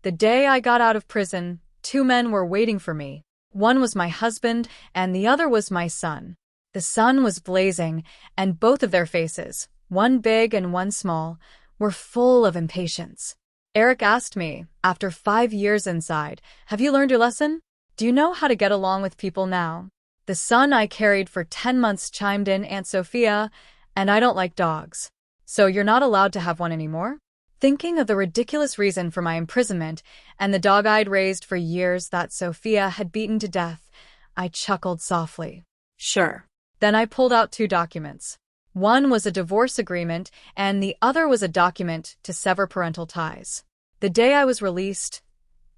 The day I got out of prison, two men were waiting for me. One was my husband, and the other was my son. The sun was blazing, and both of their faces, one big and one small, were full of impatience. Erick asked me, after 5 years inside, "Have you learned your lesson? Do you know how to get along with people now?" The son I carried for 10 months chimed in, "Aunt Sophia, and I don't like dogs. So you're not allowed to have one anymore?" Thinking of the ridiculous reason for my imprisonment and the dog I'd raised for years that Sophia had beaten to death, I chuckled softly. Sure. Then I pulled out 2 documents. One was a divorce agreement, and the other was a document to sever parental ties. The day I was released,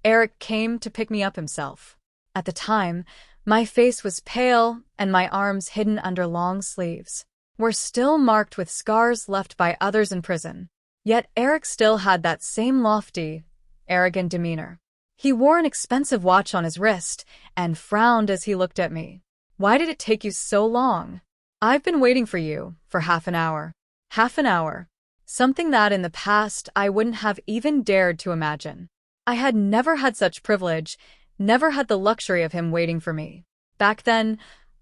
Erick came to pick me up himself. At the time, my face was pale and my arms hidden under long sleeves were still marked with scars left by others in prison. Yet Erick still had that same lofty, arrogant demeanor. He wore an expensive watch on his wrist and frowned as he looked at me. "Why did it take you so long?" "I've been waiting for you for half an hour." Half an hour. Something that in the past I wouldn't have even dared to imagine. I had never had such privilege, never had the luxury of him waiting for me. Back then,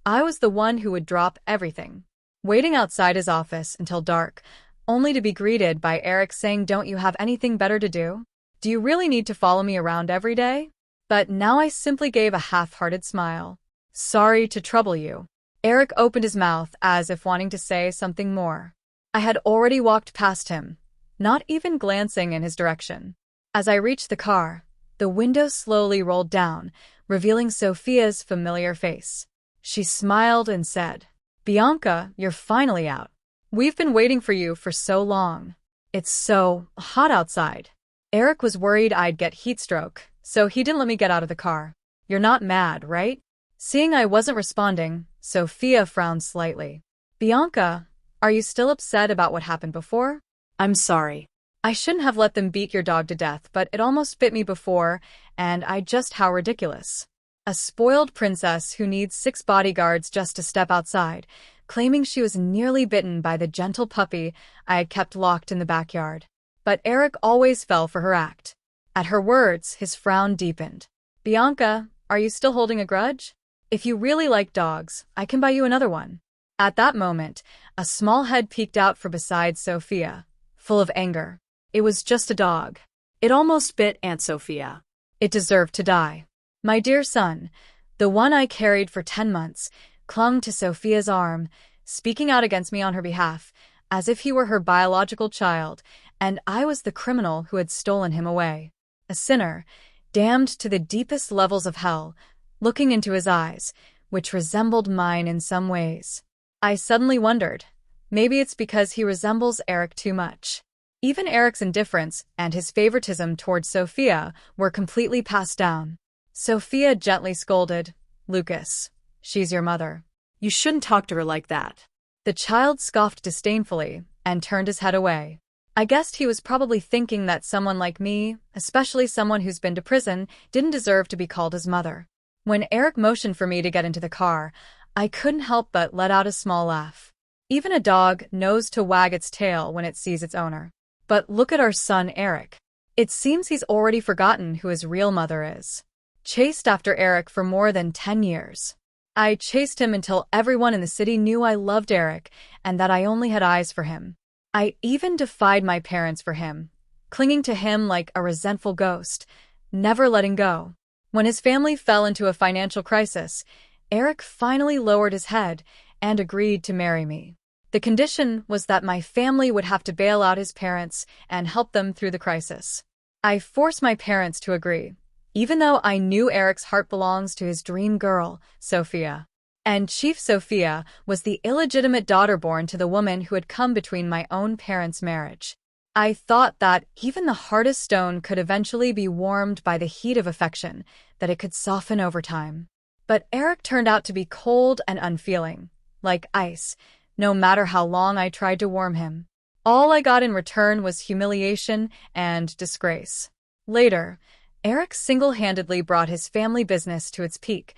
I was the one who would drop everything. Waiting outside his office until dark, only to be greeted by Erick saying, "Don't you have anything better to do? Do you really need to follow me around every day?" But now I simply gave a half-hearted smile. "Sorry to trouble you." Erick opened his mouth as if wanting to say something more. I had already walked past him, not even glancing in his direction. As I reached the car, the window slowly rolled down, revealing Sophia's familiar face. She smiled and said, "Bianca, you're finally out. We've been waiting for you for so long. It's so hot outside." Erick was worried I'd get heat stroke, so he didn't let me get out of the car. "You're not mad, right?" Seeing I wasn't responding, Sophia frowned slightly. "Bianca, are you still upset about what happened before?" "I'm sorry. I shouldn't have let them beat your dog to death, but it almost bit me before, and how ridiculous. A spoiled princess who needs 6 bodyguards just to step outside, claiming she was nearly bitten by the gentle puppy I had kept locked in the backyard." But Erick always fell for her act. At her words, his frown deepened. "Bianca, are you still holding a grudge? If you really like dogs, I can buy you another one." At that moment, a small head peeked out from beside Sophia, full of anger. "It was just a dog. It almost bit Aunt Sophia. It deserved to die." My dear son, the one I carried for 10 months, clung to Sophia's arm, speaking out against me on her behalf, as if he were her biological child, and I was the criminal who had stolen him away. A sinner, damned to the deepest levels of hell, looking into his eyes, which resembled mine in some ways. I suddenly wondered, maybe it's because he resembles Erick too much. Even Erick's indifference and his favoritism towards Sophia were completely passed down. Sophia gently scolded, "Lucas, she's your mother. You shouldn't talk to her like that." The child scoffed disdainfully and turned his head away. I guessed he was probably thinking that someone like me, especially someone who's been to prison, didn't deserve to be called his mother. When Erick motioned for me to get into the car, I couldn't help but let out a small laugh. Even a dog knows to wag its tail when it sees its owner. But look at our son Erick. It seems he's already forgotten who his real mother is. Chased after Erick for more than 10 years. I chased him until everyone in the city knew I loved Erick and that I only had eyes for him. I even defied my parents for him, clinging to him like a resentful ghost, never letting go. When his family fell into a financial crisis, Erick finally lowered his head and agreed to marry me. The condition was that my family would have to bail out his parents and help them through the crisis. I forced my parents to agree, even though I knew Erick's heart belongs to his dream girl, Sophia. And Chief Sophia was the illegitimate daughter born to the woman who had come between my own parents' marriage. I thought that even the hardest stone could eventually be warmed by the heat of affection, that it could soften over time. But Erick turned out to be cold and unfeeling, like ice, no matter how long I tried to warm him. All I got in return was humiliation and disgrace. Later, Erick single-handedly brought his family business to its peak,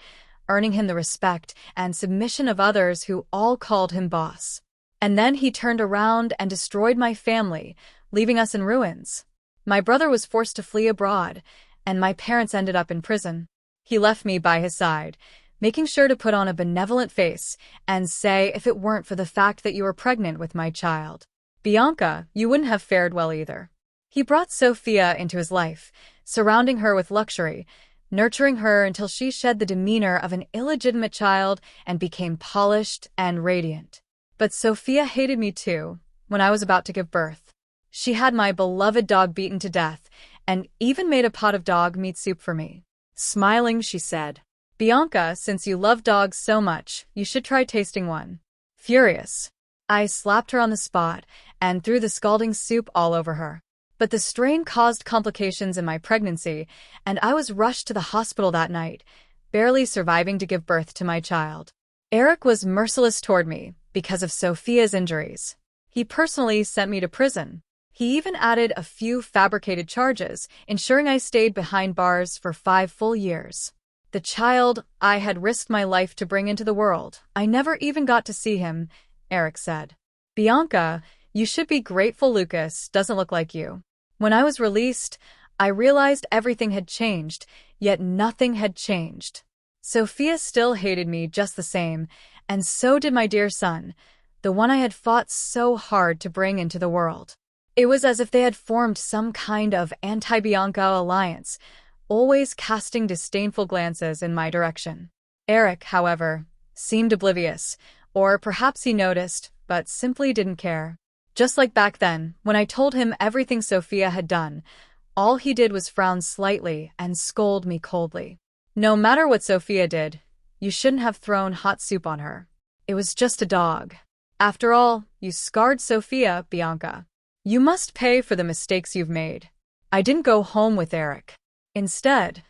earning him the respect and submission of others who all called him boss. And then he turned around and destroyed my family, leaving us in ruins. My brother was forced to flee abroad, and my parents ended up in prison. He left me by his side, making sure to put on a benevolent face and say if it weren't for the fact that you were pregnant with my child, Bianca, you wouldn't have fared well either. He brought Sophia into his life, surrounding her with luxury, nurturing her until she shed the demeanor of an illegitimate child and became polished and radiant. But Sophia hated me too, when I was about to give birth. She had my beloved dog beaten to death, and even made a pot of dog meat soup for me. Smiling, she said, "Bianca, since you love dogs so much, you should try tasting one." Furious, I slapped her on the spot and threw the scalding soup all over her. But the strain caused complications in my pregnancy, and I was rushed to the hospital that night, barely surviving to give birth to my child. Erick was merciless toward me because of Sophia's injuries. He personally sent me to prison. He even added a few fabricated charges, ensuring I stayed behind bars for 5 full years. The child I had risked my life to bring into the world, I never even got to see him, Erick said. Bianca, you should be grateful Lucas doesn't look like you. When I was released, I realized everything had changed, yet nothing had changed. Sophia still hated me just the same, and so did my dear son, the one I had fought so hard to bring into the world. It was as if they had formed some kind of anti-Bianca alliance, always casting disdainful glances in my direction. Erick, however, seemed oblivious, or perhaps he noticed, but simply didn't care. Just like back then, when I told him everything Sophia had done, all he did was frown slightly and scold me coldly. No matter what Sophia did, you shouldn't have thrown hot soup on her. It was just a dog. After all, you scarred Sophia, Bianca. You must pay for the mistakes you've made. I didn't go home with Erick. Instead,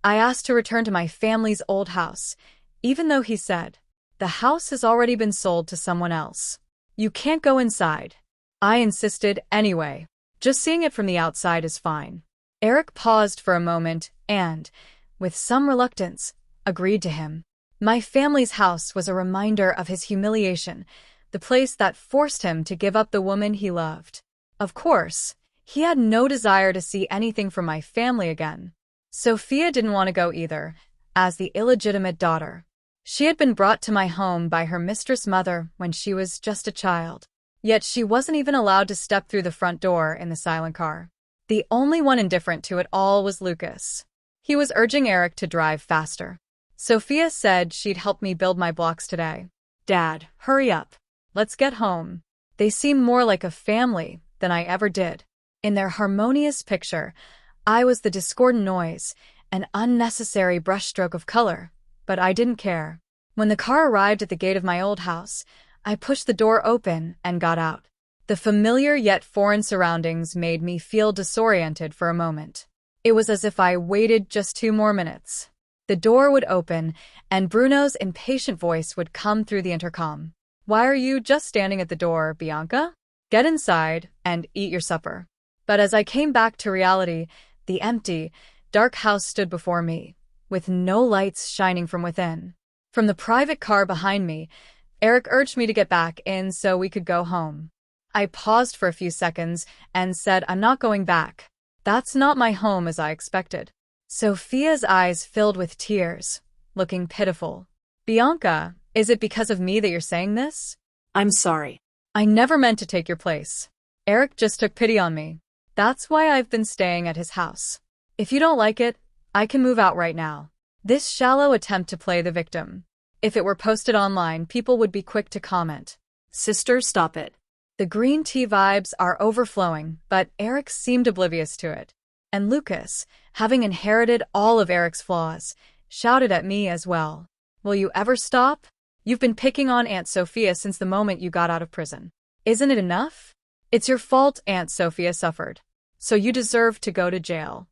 I asked to return to my family's old house, even though he said, "The house has already been sold to someone else. You can't go inside." I insisted anyway. Just seeing it from the outside is fine. Erick paused for a moment and, with some reluctance, agreed to him. My family's house was a reminder of his humiliation, the place that forced him to give up the woman he loved. Of course, he had no desire to see anything from my family again. Sophia didn't want to go either, as the illegitimate daughter. She had been brought to my home by her mistress mother when she was just a child. Yet she wasn't even allowed to step through the front door in the silent car. The only one indifferent to it all was Lucas. He was urging Erick to drive faster. Sophia said she'd help me build my blocks today. "Dad, hurry up. Let's get home." They seemed more like a family than I ever did. In their harmonious picture, I was the discordant noise, an unnecessary brushstroke of color, but I didn't care. When the car arrived at the gate of my old house, I pushed the door open and got out. The familiar yet foreign surroundings made me feel disoriented for a moment. It was as if I waited just 2 more minutes. The door would open, and Bruno's impatient voice would come through the intercom. "Why are you just standing at the door, Bianca? Get inside and eat your supper." But as I came back to reality, the empty, dark house stood before me, with no lights shining from within. From the private car behind me, Erick urged me to get back in so we could go home. I paused for a few seconds and said, "I'm not going back. That's not my home as I expected." Sophia's eyes filled with tears, looking pitiful. "Bianca, is it because of me that you're saying this?" "I'm sorry. I never meant to take your place. Erick just took pity on me. That's why I've been staying at his house. If you don't like it, I can move out right now." This shallow attempt to play the victim. If it were posted online, people would be quick to comment, "Sister, stop it." The green tea vibes are overflowing, but Erick seemed oblivious to it. And Lucas, having inherited all of Erick's flaws, shouted at me as well. "Will you ever stop? You've been picking on Aunt Sophia since the moment you got out of prison. Isn't it enough? It's your fault Aunt Sophia suffered, so you deserve to go to jail.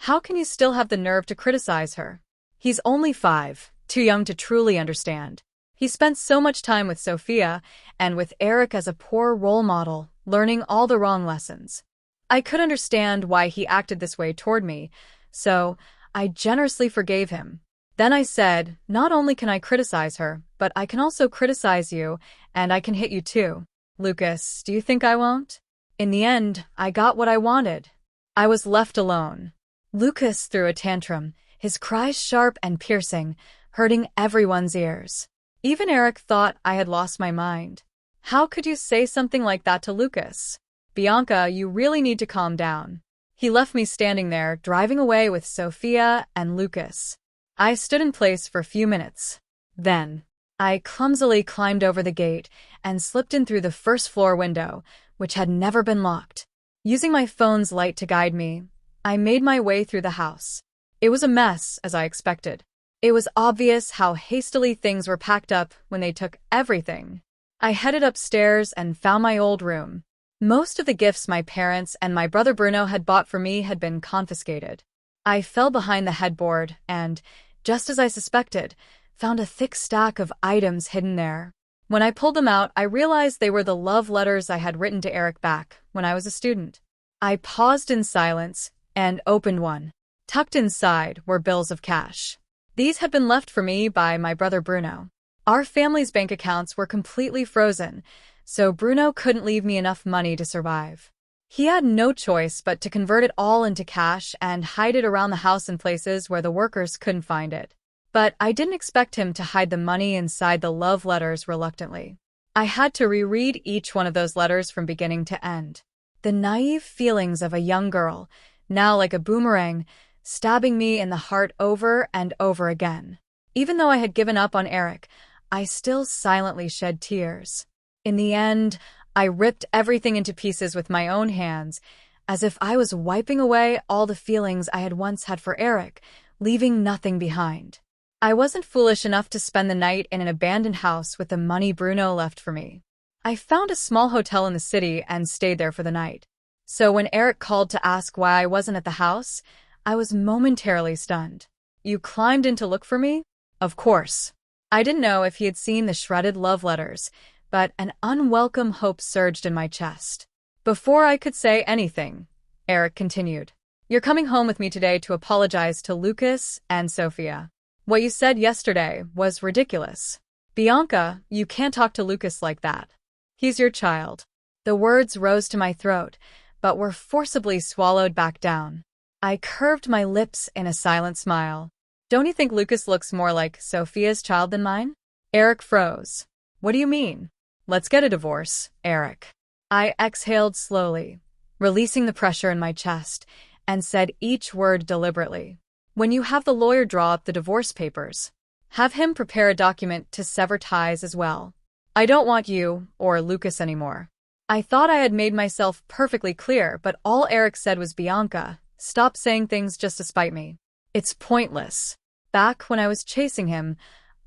How can you still have the nerve to criticize her? He's only 5. Too young to truly understand. He spent so much time with Sophia and with Erick as a poor role model, learning all the wrong lessons. I could understand why he acted this way toward me, so I generously forgave him. Then I said, not only can I criticize her, but I can also criticize you, and I can hit you too. Lucas, do you think I won't? In the end, I got what I wanted. I was left alone. Lucas threw a tantrum, his cries sharp and piercing, hurting everyone's ears. Even Erick thought I had lost my mind. How could you say something like that to Lucas? Bianca, you really need to calm down. He left me standing there, driving away with Sophia and Lucas. I stood in place for a few minutes. Then, I clumsily climbed over the gate and slipped in through the first floor window, which had never been locked. Using my phone's light to guide me, I made my way through the house. It was a mess, as I expected. It was obvious how hastily things were packed up when they took everything. I headed upstairs and found my old room. Most of the gifts my parents and my brother Bruno had bought for me had been confiscated. I fell behind the headboard and, just as I suspected, found a thick stack of items hidden there. When I pulled them out, I realized they were the love letters I had written to Erick back when I was a student. I paused in silence and opened one. Tucked inside were bills of cash. These had been left for me by my brother Bruno. Our family's bank accounts were completely frozen, so Bruno couldn't leave me enough money to survive. He had no choice but to convert it all into cash and hide it around the house in places where the workers couldn't find it. But I didn't expect him to hide the money inside the love letters reluctantly. I had to reread each one of those letters from beginning to end. The naive feelings of a young girl, now like a boomerang, stabbing me in the heart over and over again. Even though I had given up on Erick, I still silently shed tears. In the end, I ripped everything into pieces with my own hands, as if I was wiping away all the feelings I had once had for Erick, leaving nothing behind. I wasn't foolish enough to spend the night in an abandoned house with the money Bruno left for me. I found a small hotel in the city and stayed there for the night. So when Erick called to ask why I wasn't at the house, I was momentarily stunned. You climbed in to look for me? Of course. I didn't know if he had seen the shredded love letters, but an unwelcome hope surged in my chest. Before I could say anything, Erick continued. You're coming home with me today to apologize to Lucas and Sophia. What you said yesterday was ridiculous. Bianca, you can't talk to Lucas like that. He's your child. The words rose to my throat, but were forcibly swallowed back down. I curved my lips in a silent smile. Don't you think Lucas looks more like Sophia's child than mine? Erick froze. What do you mean? Let's get a divorce, Erick. I exhaled slowly, releasing the pressure in my chest, and said each word deliberately. When you have the lawyer draw up the divorce papers, have him prepare a document to sever ties as well. I don't want you or Lucas anymore. I thought I had made myself perfectly clear, but all Erick said was, Bianca, stop saying things just to spite me. It's pointless. Back when I was chasing him,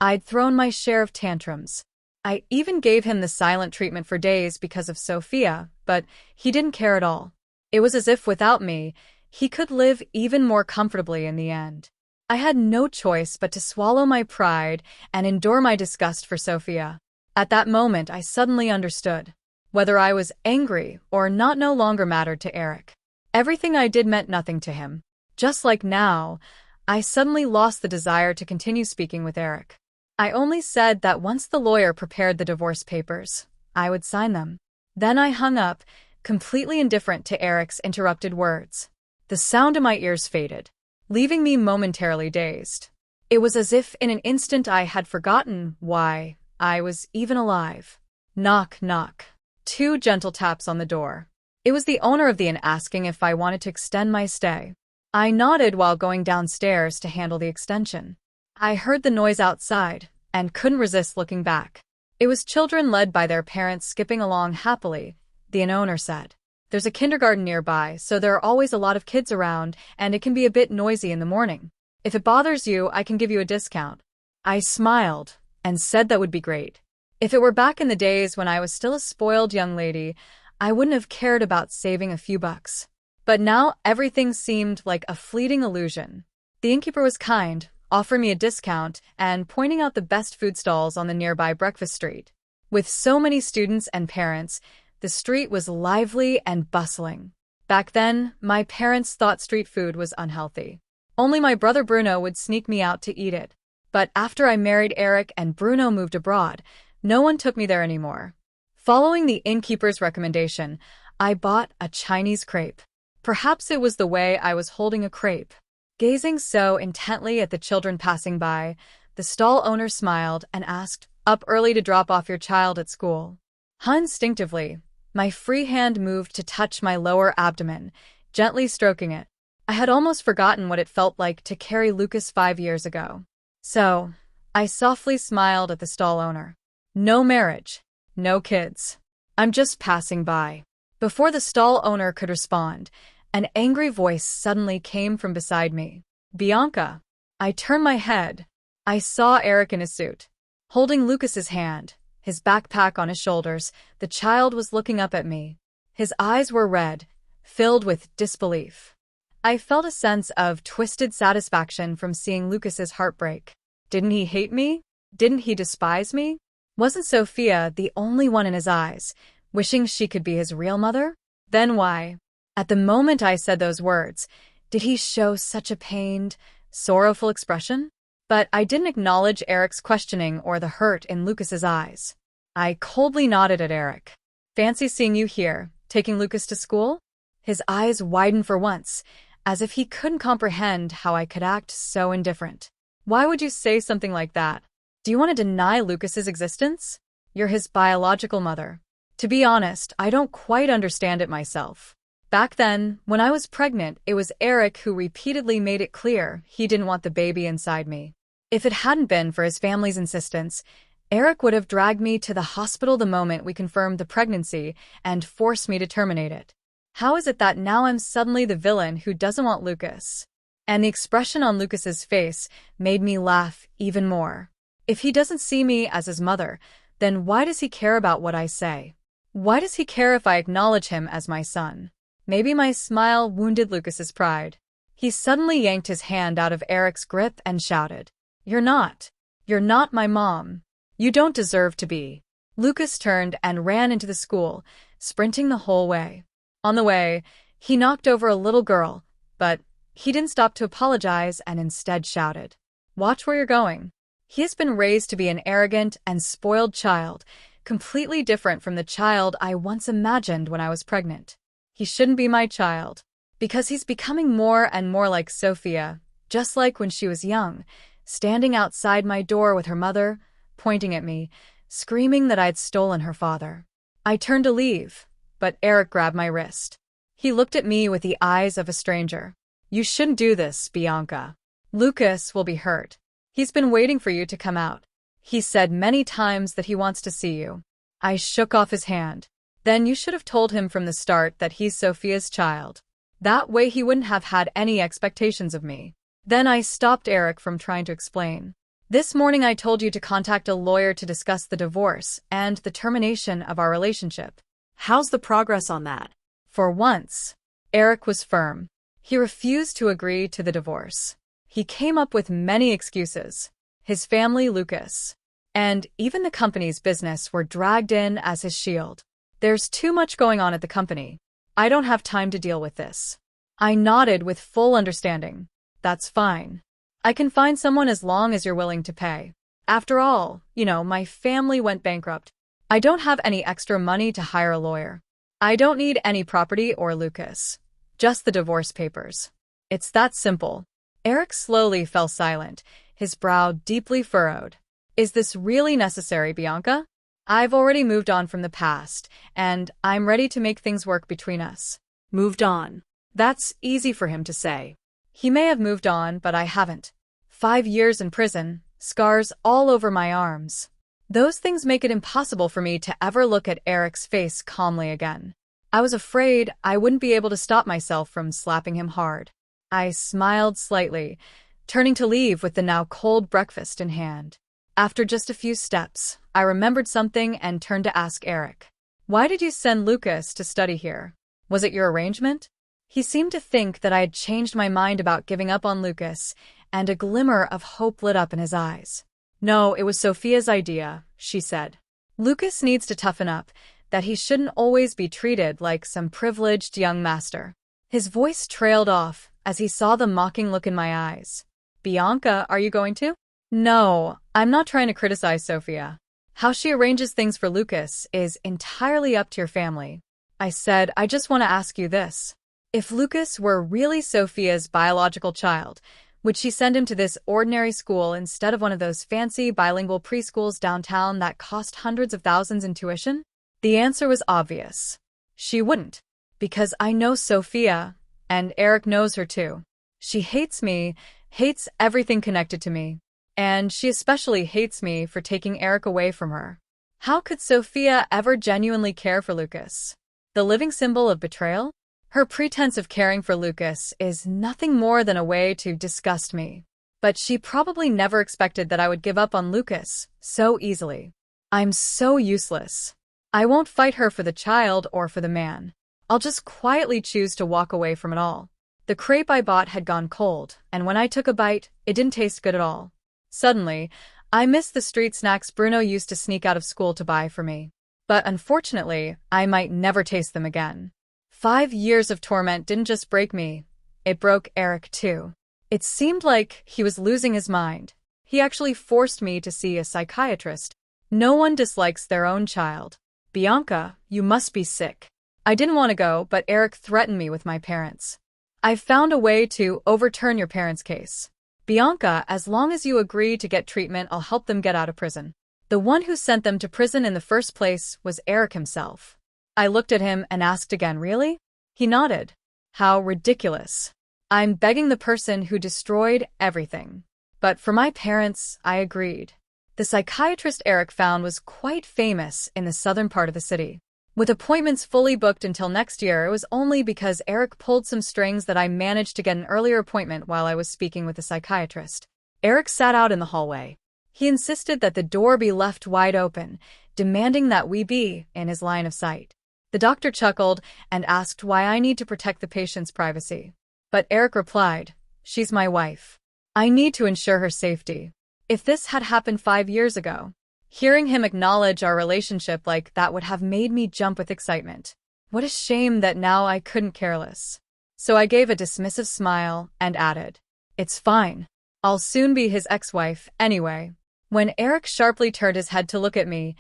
I'd thrown my share of tantrums. I even gave him the silent treatment for days because of Sophia, but he didn't care at all. It was as if without me, he could live even more comfortably in the end. I had no choice but to swallow my pride and endure my disgust for Sophia. At that moment, I suddenly understood. Whether I was angry or not no longer mattered to Erick. Everything I did meant nothing to him. Just like now, I suddenly lost the desire to continue speaking with Erick. I only said that once the lawyer prepared the divorce papers, I would sign them. Then I hung up, completely indifferent to Erick's interrupted words. The sound in my ears faded, leaving me momentarily dazed. It was as if in an instant I had forgotten why I was even alive. Knock, knock. 2 gentle taps on the door. It was the owner of the inn asking if I wanted to extend my stay. I nodded while going downstairs to handle the extension. I heard the noise outside and couldn't resist looking back. It was children led by their parents skipping along happily, the inn owner said. There's a kindergarten nearby, so there are always a lot of kids around, and it can be a bit noisy in the morning. If it bothers you, I can give you a discount. I smiled and said that would be great. If it were back in the days when I was still a spoiled young lady, I wouldn't have cared about saving a few bucks. But now everything seemed like a fleeting illusion. The innkeeper was kind, offering me a discount and pointing out the best food stalls on the nearby breakfast street. With so many students and parents, the street was lively and bustling. Back then, my parents thought street food was unhealthy. Only my brother Bruno would sneak me out to eat it. But after I married Erick and Bruno moved abroad, no one took me there anymore. Following the innkeeper's recommendation, I bought a Chinese crepe. Perhaps it was the way I was holding a crepe. Gazing so intently at the children passing by, the stall owner smiled and asked, "Up early to drop off your child at school?" Instinctively, my free hand moved to touch my lower abdomen, gently stroking it. I had almost forgotten what it felt like to carry Lucas 5 years ago. So, I softly smiled at the stall owner. "No marriage. No kids. I'm just passing by." Before the stall owner could respond, an angry voice suddenly came from beside me. "Bianca." I turned my head. I saw Erick in a suit. Holding Lucas's hand, his backpack on his shoulders, the child was looking up at me. His eyes were red, filled with disbelief. I felt a sense of twisted satisfaction from seeing Lucas's heartbreak. Didn't he hate me? Didn't he despise me? Wasn't Sophia the only one in his eyes, wishing she could be his real mother? Then why? At the moment I said those words, did he show such a pained, sorrowful expression? But I didn't acknowledge Erick's questioning or the hurt in Lucas's eyes. I coldly nodded at Erick. "Fancy seeing you here, taking Lucas to school?" His eyes widened for once, as if he couldn't comprehend how I could act so indifferent. "Why would you say something like that? Do you want to deny Lucas's existence? You're his biological mother. To be honest, I don't quite understand it myself. Back then, when I was pregnant, it was Erick who repeatedly made it clear he didn't want the baby inside me. If it hadn't been for his family's insistence, Erick would have dragged me to the hospital the moment we confirmed the pregnancy and forced me to terminate it. How is it that now I'm suddenly the villain who doesn't want Lucas?" And the expression on Lucas's face made me laugh even more. If he doesn't see me as his mother, then why does he care about what I say? Why does he care if I acknowledge him as my son? Maybe my smile wounded Lucas's pride. He suddenly yanked his hand out of Erick's grip and shouted, You're not my mom. You don't deserve to be." Lucas turned and ran into the school, sprinting the whole way. On the way, he knocked over a little girl, but he didn't stop to apologize and instead shouted, "Watch where you're going." He has been raised to be an arrogant and spoiled child, completely different from the child I once imagined when I was pregnant. He shouldn't be my child, because he's becoming more and more like Sophia, just like when she was young, standing outside my door with her mother, pointing at me, screaming that I'd stolen her father. I turned to leave, but Erick grabbed my wrist. He looked at me with the eyes of a stranger. "You shouldn't do this, Bianca. Lucas will be hurt. He's been waiting for you to come out. He said many times that he wants to see you." I shook off his hand. "Then you should have told him from the start that he's Sophia's child. That way he wouldn't have had any expectations of me." Then I stopped Erick from trying to explain. "This morning I told you to contact a lawyer to discuss the divorce and the termination of our relationship. How's the progress on that?" For once, Erick was firm. He refused to agree to the divorce. He came up with many excuses. His family, Lucas, and even the company's business were dragged in as his shield. "There's too much going on at the company. I don't have time to deal with this." I nodded with full understanding. "That's fine. I can find someone as long as you're willing to pay. After all, my family went bankrupt. I don't have any extra money to hire a lawyer. I don't need any property or Lucas. Just the divorce papers. It's that simple." Erick slowly fell silent, his brow deeply furrowed. "Is this really necessary, Bianca? I've already moved on from the past, and I'm ready to make things work between us." "Moved on?" That's easy for him to say. He may have moved on, but I haven't. 5 years in prison, scars all over my arms. Those things make it impossible for me to ever look at Erick's face calmly again. I was afraid I wouldn't be able to stop myself from slapping him hard. I smiled slightly, turning to leave with the now cold breakfast in hand. After just a few steps, I remembered something and turned to ask Erick, "Why did you send Lucas to study here? Was it your arrangement?" He seemed to think that I had changed my mind about giving up on Lucas, and a glimmer of hope lit up in his eyes. "No, it was Sophia's idea," she said. "Lucas needs to toughen up, that he shouldn't always be treated like some privileged young master." His voice trailed off as he saw the mocking look in my eyes. "Bianca, are you going to?" "No, I'm not trying to criticize Sophia. How she arranges things for Lucas is entirely up to your family." I said, "I just want to ask you this. If Lucas were really Sophia's biological child, would she send him to this ordinary school instead of one of those fancy bilingual preschools downtown that cost hundreds of thousands in tuition? The answer was obvious. She wouldn't. Because I know Sophia, and Erick knows her too. She hates me, hates everything connected to me. And she especially hates me for taking Erick away from her. How could Sophia ever genuinely care for Lucas? The living symbol of betrayal? Her pretense of caring for Lucas is nothing more than a way to disgust me. But she probably never expected that I would give up on Lucas so easily. I'm so useless. I won't fight her for the child or for the man. I'll just quietly choose to walk away from it all. The crepe I bought had gone cold, and when I took a bite, it didn't taste good at all. Suddenly, I missed the street snacks Bruno used to sneak out of school to buy for me. But unfortunately, I might never taste them again. 5 years of torment didn't just break me, it broke Erick too. It seemed like he was losing his mind. He actually forced me to see a psychiatrist. No one dislikes their own child. Bianca, you must be sick. I didn't want to go, but Erick threatened me with my parents. I've found a way to overturn your parents' case. Bianca, as long as you agree to get treatment, I'll help them get out of prison. The one who sent them to prison in the first place was Erick himself. I looked at him and asked again, really? He nodded. How ridiculous. I'm begging the person who destroyed everything. But for my parents, I agreed. The psychiatrist Erick found was quite famous in the southern part of the city. With appointments fully booked until next year, it was only because Erick pulled some strings that I managed to get an earlier appointment while I was speaking with the psychiatrist. Erick sat out in the hallway. He insisted that the door be left wide open, demanding that we be in his line of sight. The doctor chuckled and asked why I need to protect the patient's privacy. But Erick replied, she's my wife. I need to ensure her safety. If this had happened 5 years ago, hearing him acknowledge our relationship like that would have made me jump with excitement. What a shame that now I couldn't care less. So I gave a dismissive smile and added, it's fine. I'll soon be his ex-wife anyway. When Erick sharply turned his head to look at me,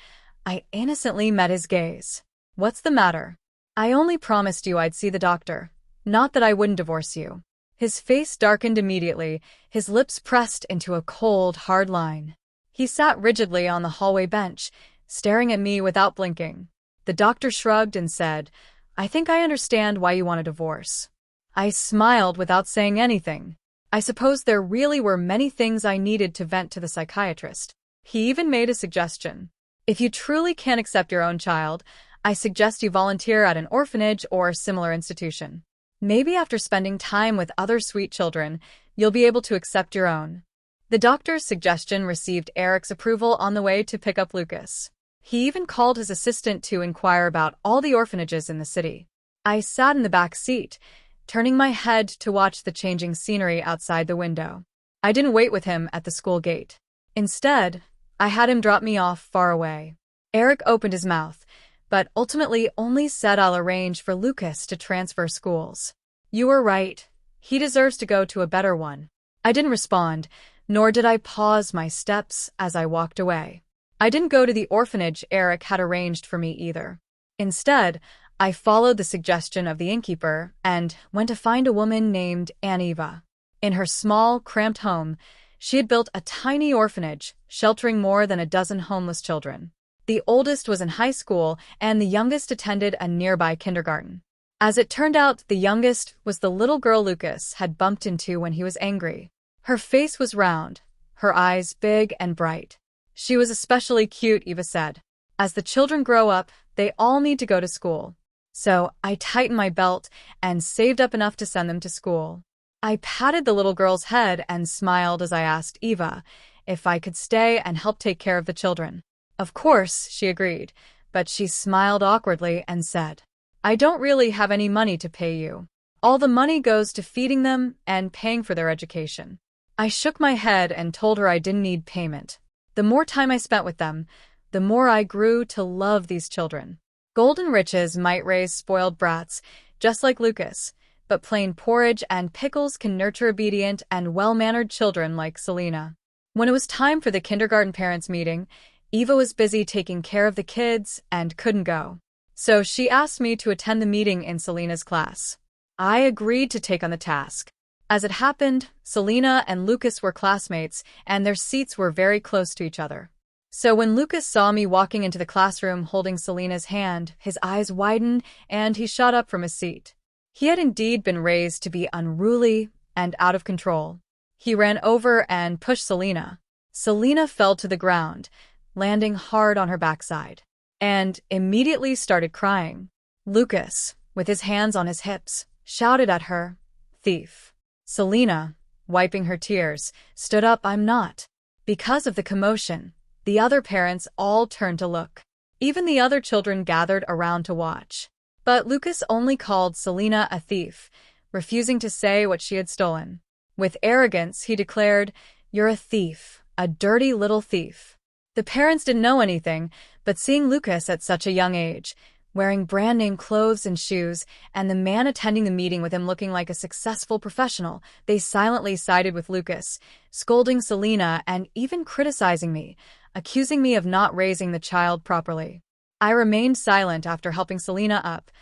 I innocently met his gaze. What's the matter? I only promised you I'd see the doctor, not that I wouldn't divorce you. His face darkened immediately, his lips pressed into a cold, hard line. He sat rigidly on the hallway bench, staring at me without blinking. The doctor shrugged and said, I think I understand why you want a divorce. I smiled without saying anything. I suppose there really were many things I needed to vent to the psychiatrist. He even made a suggestion. If you truly can't accept your own child, I suggest you volunteer at an orphanage or similar institution. Maybe after spending time with other sweet children, you'll be able to accept your own. The doctor's suggestion received Erick's approval on the way to pick up Lucas. He even called his assistant to inquire about all the orphanages in the city. I sat in the back seat, turning my head to watch the changing scenery outside the window. I didn't wait with him at the school gate. Instead, I had him drop me off far away. Erick opened his mouth, but ultimately only said I'll arrange for Lucas to transfer schools. You were right. He deserves to go to a better one. I didn't respond, nor did I pause my steps as I walked away. I didn't go to the orphanage Erick had arranged for me either. Instead, I followed the suggestion of the innkeeper and went to find a woman named Eva. In her small, cramped home, she had built a tiny orphanage, sheltering more than a dozen homeless children. The oldest was in high school, and the youngest attended a nearby kindergarten. As it turned out, the youngest was the little girl Lucas had bumped into when he was angry. Her face was round, her eyes big and bright. She was especially cute, Eva said. As the children grow up, they all need to go to school. So I tightened my belt and saved up enough to send them to school. I patted the little girl's head and smiled as I asked Eva if I could stay and help take care of the children. Of course, she agreed, but she smiled awkwardly and said, I don't really have any money to pay you. All the money goes to feeding them and paying for their education. I shook my head and told her I didn't need payment. The more time I spent with them, the more I grew to love these children. Golden riches might raise spoiled brats, just like Lucas, but plain porridge and pickles can nurture obedient and well-mannered children like Selena. When it was time for the kindergarten parents' meeting, Eva was busy taking care of the kids and couldn't go. So she asked me to attend the meeting in Selena's class. I agreed to take on the task. As it happened, Selena and Lucas were classmates, and their seats were very close to each other. So when Lucas saw me walking into the classroom holding Selena's hand, his eyes widened and he shot up from his seat. He had indeed been raised to be unruly and out of control. He ran over and pushed Selena. Selena fell to the ground, landing hard on her backside, and immediately started crying. Lucas, with his hands on his hips, shouted at her, "Thief." Selena, wiping her tears, stood up. "I'm not." Because of the commotion, the other parents all turned to look. Even the other children gathered around to watch. But Lucas only called Selena a thief, refusing to say what she had stolen. With arrogance, he declared, "You're a thief, a dirty little thief." The parents didn't know anything, but seeing Lucas at such a young age, wearing brand-name clothes and shoes, and the man attending the meeting with him looking like a successful professional, they silently sided with Lucas, scolding Selena and even criticizing me, accusing me of not raising the child properly. I remained silent after helping Selena up,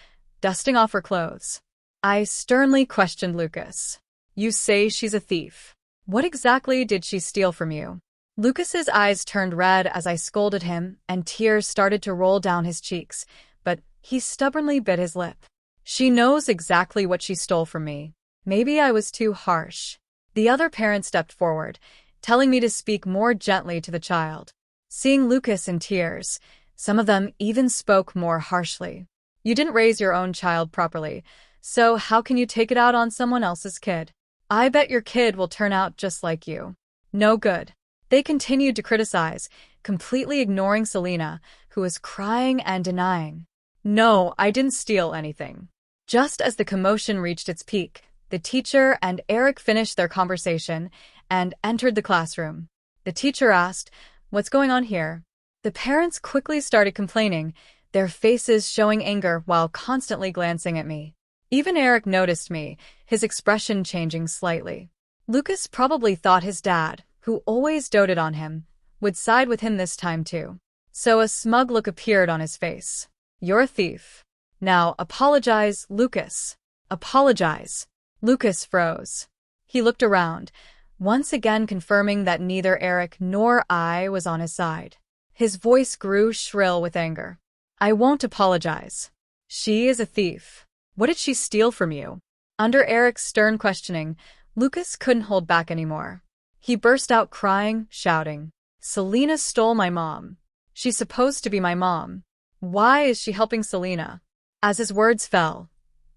dusting off her clothes. I sternly questioned Lucas. "You say she's a thief. What exactly did she steal from you?" Lucas's eyes turned red as I scolded him, and tears started to roll down his cheeks, but he stubbornly bit his lip. "She knows exactly what she stole from me." Maybe I was too harsh. The other parent stepped forward, telling me to speak more gently to the child. Seeing Lucas in tears, some of them even spoke more harshly. "You didn't raise your own child properly, so how can you take it out on someone else's kid? I bet your kid will turn out just like you. No good." They continued to criticize, completely ignoring Selena, who was crying and denying. "No, I didn't steal anything." Just as the commotion reached its peak, the teacher and Erick finished their conversation and entered the classroom. The teacher asked, "What's going on here?" The parents quickly started complaining, their faces showing anger while constantly glancing at me. Even Erick noticed me, his expression changing slightly. Lucas probably thought his dad, who always doted on him, would side with him this time too. So a smug look appeared on his face. "You're a thief. Now apologize, Lucas. Apologize." Lucas froze. He looked around, once again confirming that neither Erick nor I was on his side. His voice grew shrill with anger. "I won't apologize. She is a thief. What did she steal from you?" Under Erick's stern questioning, Lucas couldn't hold back anymore. He burst out crying, shouting, "Selena stole my mom. She's supposed to be my mom. Why is she helping Selena?" As his words fell,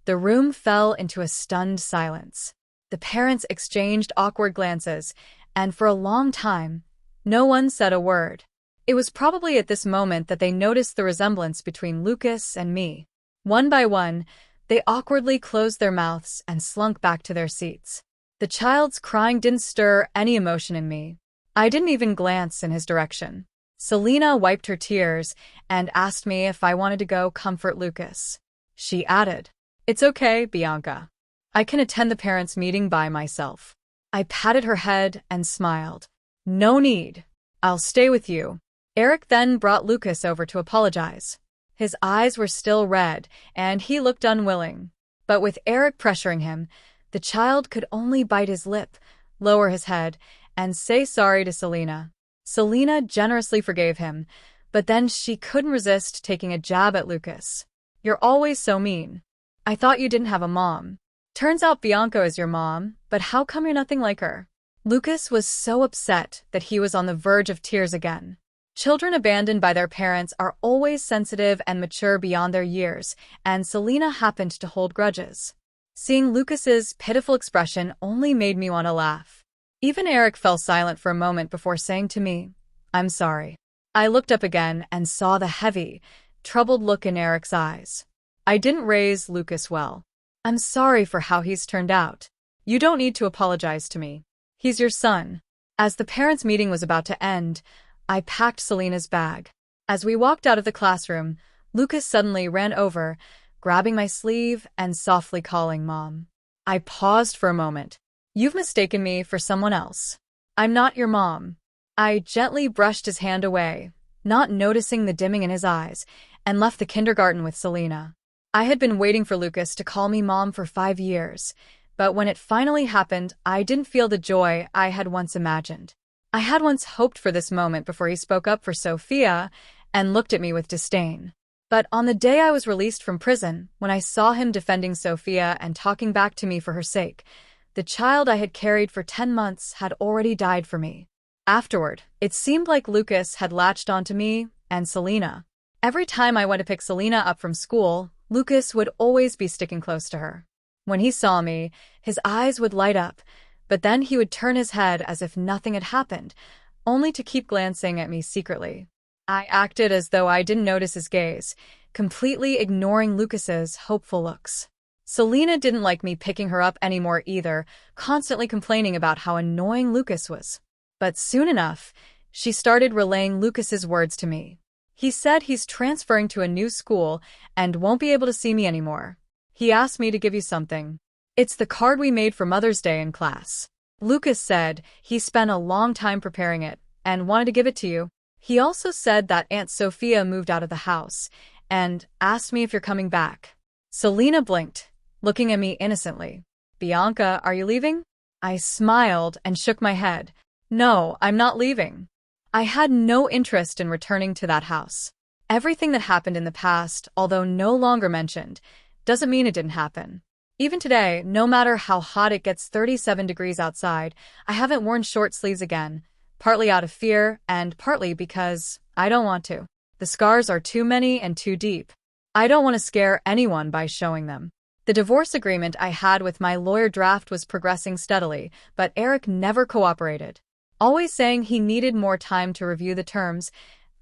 the room fell into a stunned silence. The parents exchanged awkward glances, and for a long time, no one said a word. It was probably at this moment that they noticed the resemblance between Lucas and me. One by one, they awkwardly closed their mouths and slunk back to their seats. The child's crying didn't stir any emotion in me. I didn't even glance in his direction. Selena wiped her tears and asked me if I wanted to go comfort Lucas. She added, "It's okay, Bianca. I can attend the parents' meeting by myself." I patted her head and smiled. "No need. I'll stay with you." Erick then brought Lucas over to apologize. His eyes were still red, and he looked unwilling. But with Erick pressuring him, the child could only bite his lip, lower his head, and say sorry to Selena. Selena generously forgave him, but then she couldn't resist taking a jab at Lucas. "You're always so mean. I thought you didn't have a mom. Turns out Bianca is your mom, but how come you're nothing like her?" Lucas was so upset that he was on the verge of tears again. Children abandoned by their parents are always sensitive and mature beyond their years, and Selena happened to hold grudges. Seeing Lucas's pitiful expression only made me want to laugh. Even Erick fell silent for a moment before saying to me, "I'm sorry." I looked up again and saw the heavy, troubled look in Erick's eyes. "I didn't raise Lucas well. I'm sorry for how he's turned out. You don't need to apologize to me. He's your son." As the parents' meeting was about to end, I packed Selena's bag. As we walked out of the classroom, Lucas suddenly ran over, grabbing my sleeve and softly calling Mom. I paused for a moment. "You've mistaken me for someone else. I'm not your mom." I gently brushed his hand away, not noticing the dimming in his eyes, and left the kindergarten with Selena. I had been waiting for Lucas to call me mom for 5 years, but when it finally happened, I didn't feel the joy I had once imagined. I had once hoped for this moment before he spoke up for Sophia and looked at me with disdain. But on the day I was released from prison, when I saw him defending Sophia and talking back to me for her sake, the child I had carried for 10 months had already died for me. Afterward, it seemed like Lucas had latched onto me and Selena. Every time I went to pick Selena up from school, Lucas would always be sticking close to her. When he saw me, his eyes would light up, but then he would turn his head as if nothing had happened, only to keep glancing at me secretly. I acted as though I didn't notice his gaze, completely ignoring Lucas's hopeful looks. Selena didn't like me picking her up anymore either, constantly complaining about how annoying Lucas was. But soon enough, she started relaying Lucas's words to me. He said he's transferring to a new school and won't be able to see me anymore. He asked me to give you something. It's the card we made for Mother's Day in class. Lucas said he spent a long time preparing it and wanted to give it to you. He also said that Aunt Sophia moved out of the house and asked me if you're coming back. Selena blinked, looking at me innocently. Bianca, are you leaving? I smiled and shook my head. No, I'm not leaving. I had no interest in returning to that house. Everything that happened in the past, although no longer mentioned, doesn't mean it didn't happen. Even today, no matter how hot it gets 37 degrees outside, I haven't worn short sleeves again, partly out of fear and partly because I don't want to. The scars are too many and too deep. I don't want to scare anyone by showing them. The divorce agreement I had with my lawyer draft was progressing steadily, but Erick never cooperated, always saying he needed more time to review the terms,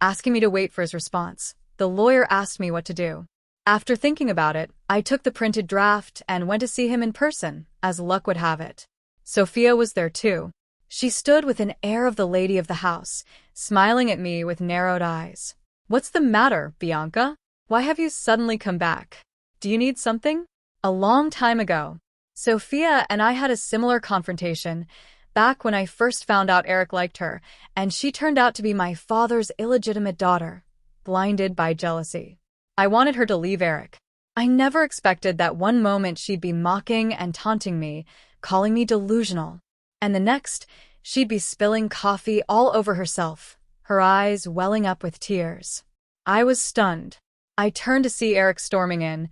asking me to wait for his response. The lawyer asked me what to do. After thinking about it, I took the printed draft and went to see him in person, as luck would have it. Sophia was there too. She stood with an air of the lady of the house, smiling at me with narrowed eyes. What's the matter, Bianca? Why have you suddenly come back? Do you need something? A long time ago, Sophia and I had a similar confrontation, back when I first found out Erick liked her, and she turned out to be my father's illegitimate daughter, blinded by jealousy. I wanted her to leave Erick. I never expected that one moment she'd be mocking and taunting me, calling me delusional, and the next, she'd be spilling coffee all over herself, her eyes welling up with tears. I was stunned. I turned to see Erick storming in,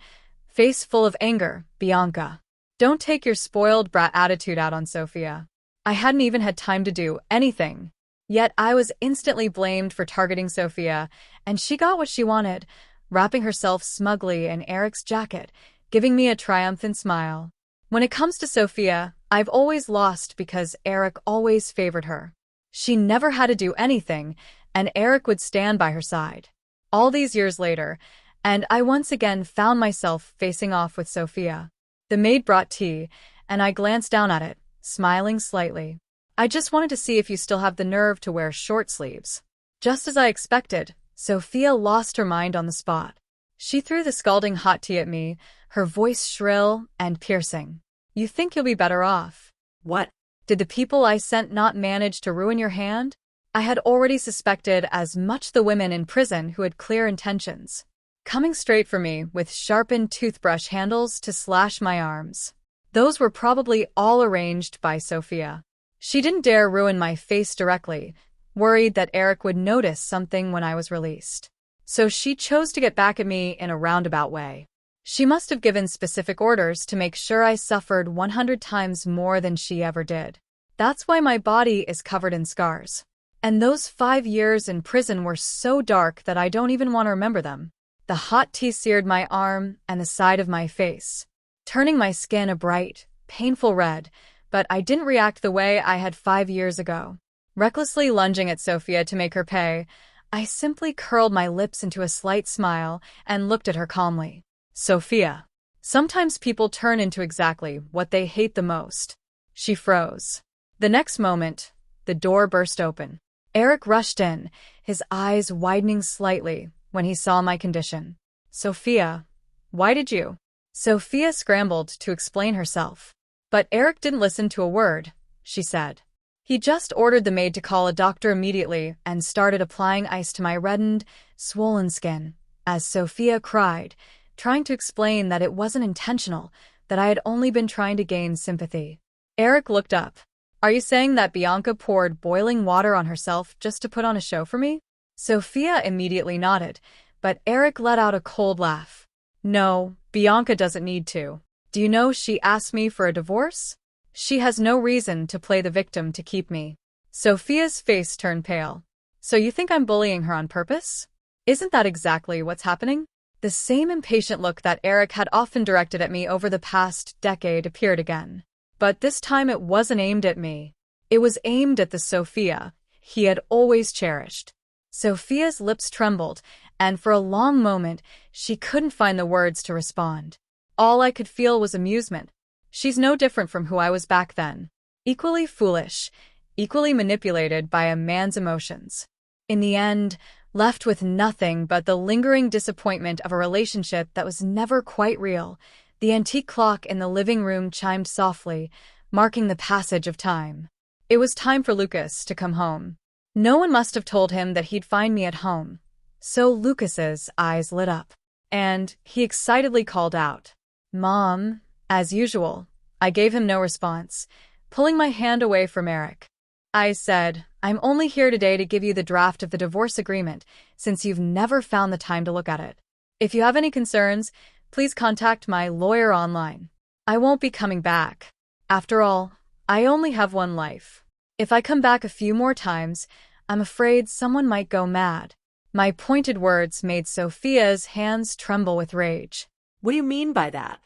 face full of anger. Bianca, don't take your spoiled brat attitude out on Sophia. I hadn't even had time to do anything. Yet I was instantly blamed for targeting Sophia, and she got what she wanted, wrapping herself smugly in Erick's jacket, giving me a triumphant smile. When it comes to Sophia, I've always lost because Erick always favored her. She never had to do anything, and Erick would stand by her side. All these years later, and I once again found myself facing off with Sophia. The maid brought tea, and I glanced down at it, smiling slightly. I just wanted to see if you still have the nerve to wear short sleeves. Just as I expected, Sophia lost her mind on the spot. She threw the scalding hot tea at me, her voice shrill and piercing. You think you'll be better off. What? Did the people I sent not manage to ruin your hand? I had already suspected as much the women in prison who had clear intentions, coming straight for me with sharpened toothbrush handles to slash my arms. Those were probably all arranged by Sophia. She didn't dare ruin my face directly, worried that Erick would notice something when I was released. So she chose to get back at me in a roundabout way. She must have given specific orders to make sure I suffered 100 times more than she ever did. That's why my body is covered in scars. And those 5 years in prison were so dark that I don't even want to remember them. The hot tea seared my arm and the side of my face, turning my skin a bright, painful red, but I didn't react the way I had 5 years ago. Recklessly lunging at Sophia to make her pay, I simply curled my lips into a slight smile and looked at her calmly. Sophia, sometimes people turn into exactly what they hate the most. She froze. The next moment, the door burst open. Erick rushed in, his eyes widening slightly when he saw my condition. Sophia, why did you? Sophia scrambled to explain herself. But Erick didn't listen to a word, she said. He just ordered the maid to call a doctor immediately and started applying ice to my reddened, swollen skin. As Sophia cried, trying to explain that it wasn't intentional, that I had only been trying to gain sympathy. Erick looked up. Are you saying that Bianca poured boiling water on herself just to put on a show for me? Sophia immediately nodded, but Erick let out a cold laugh. No, Bianca doesn't need to. Do you know she asked me for a divorce? She has no reason to play the victim to keep me. Sophia's face turned pale. So you think I'm bullying her on purpose? Isn't that exactly what's happening? The same impatient look that Erick had often directed at me over the past decade appeared again. But this time it wasn't aimed at me. It was aimed at the Sophia he had always cherished. Sophia's lips trembled, and for a long moment, she couldn't find the words to respond. All I could feel was amusement. She's no different from who I was back then. Equally foolish, equally manipulated by a man's emotions. In the end, left with nothing but the lingering disappointment of a relationship that was never quite real, the antique clock in the living room chimed softly, marking the passage of time. It was time for Lucas to come home. No one must have told him that he'd find me at home. So Lucas's eyes lit up, and he excitedly called out, "Mom," as usual. I gave him no response, pulling my hand away from Erick. I said, "I'm only here today to give you the draft of the divorce agreement, since you've never found the time to look at it. If you have any concerns, please contact my lawyer online. I won't be coming back. After all, I only have one life. If I come back a few more times, I'm afraid someone might go mad." My pointed words made Sophia's hands tremble with rage. What do you mean by that?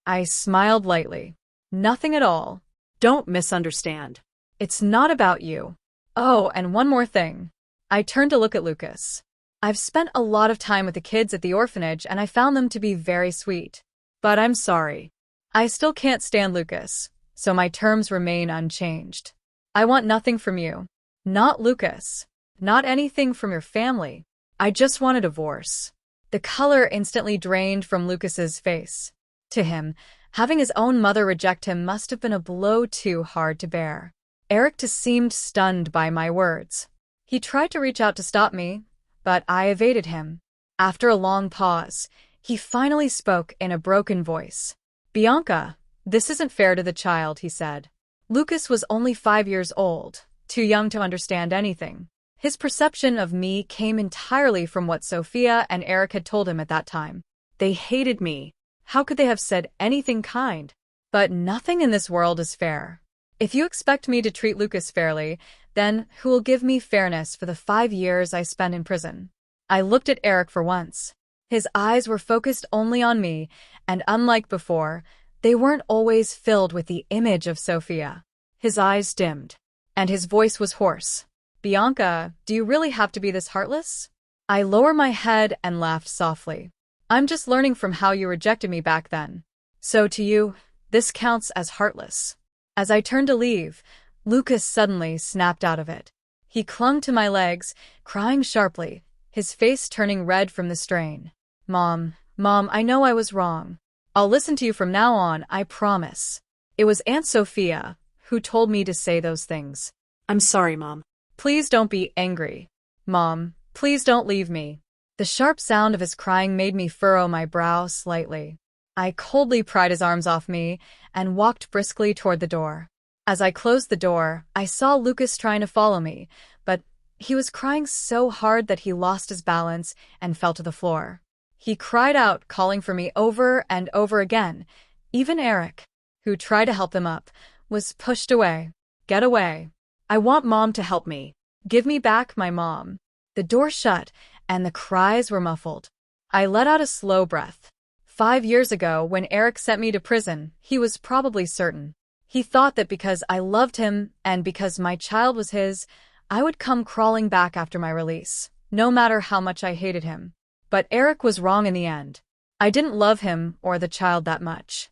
I smiled lightly. Nothing at all. Don't misunderstand. It's not about you. Oh, and one more thing. I turned to look at Lucas. I've spent a lot of time with the kids at the orphanage and I found them to be very sweet. But I'm sorry. I still can't stand Lucas, so my terms remain unchanged. I want nothing from you. Not Lucas. Not anything from your family. I just want a divorce. The color instantly drained from Lucas's face. To him, having his own mother reject him must have been a blow too hard to bear. Erick seemed stunned by my words. He tried to reach out to stop me, but I evaded him. After a long pause, he finally spoke in a broken voice. "Bianca, this isn't fair to the child," he said. Lucas was only 5 years old, too young to understand anything. His perception of me came entirely from what Sophia and Erick had told him at that time. They hated me. How could they have said anything kind? But nothing in this world is fair. If you expect me to treat Lucas fairly, then who will give me fairness for the 5 years I spent in prison? I looked at Erick for once. His eyes were focused only on me, and unlike before, they weren't always filled with the image of Sophia. His eyes dimmed, and his voice was hoarse. "Bianca, do you really have to be this heartless?" I lowered my head and laughed softly. "I'm just learning from how you rejected me back then. So to you, this counts as heartless." As I turned to leave, Lucas suddenly snapped out of it. He clung to my legs, crying sharply, his face turning red from the strain. Mom, I know I was wrong. I'll listen to you from now on, I promise. It was Aunt Sophia who told me to say those things." "I'm sorry, Mom." "Please don't be angry. Mom, please don't leave me." The sharp sound of his crying made me furrow my brow slightly. I coldly pried his arms off me and walked briskly toward the door. As I closed the door, I saw Lucas trying to follow me, but he was crying so hard that he lost his balance and fell to the floor. He cried out, calling for me over and over again. Even Erick, who tried to help him up, was pushed away. "Get away. I want Mom to help me. Give me back my mom." The door shut, and the cries were muffled. I let out a slow breath. 5 years ago, when Erick sent me to prison, he was probably certain. He thought that because I loved him and because my child was his, I would come crawling back after my release, no matter how much I hated him. But Erick was wrong in the end. I didn't love him or the child that much.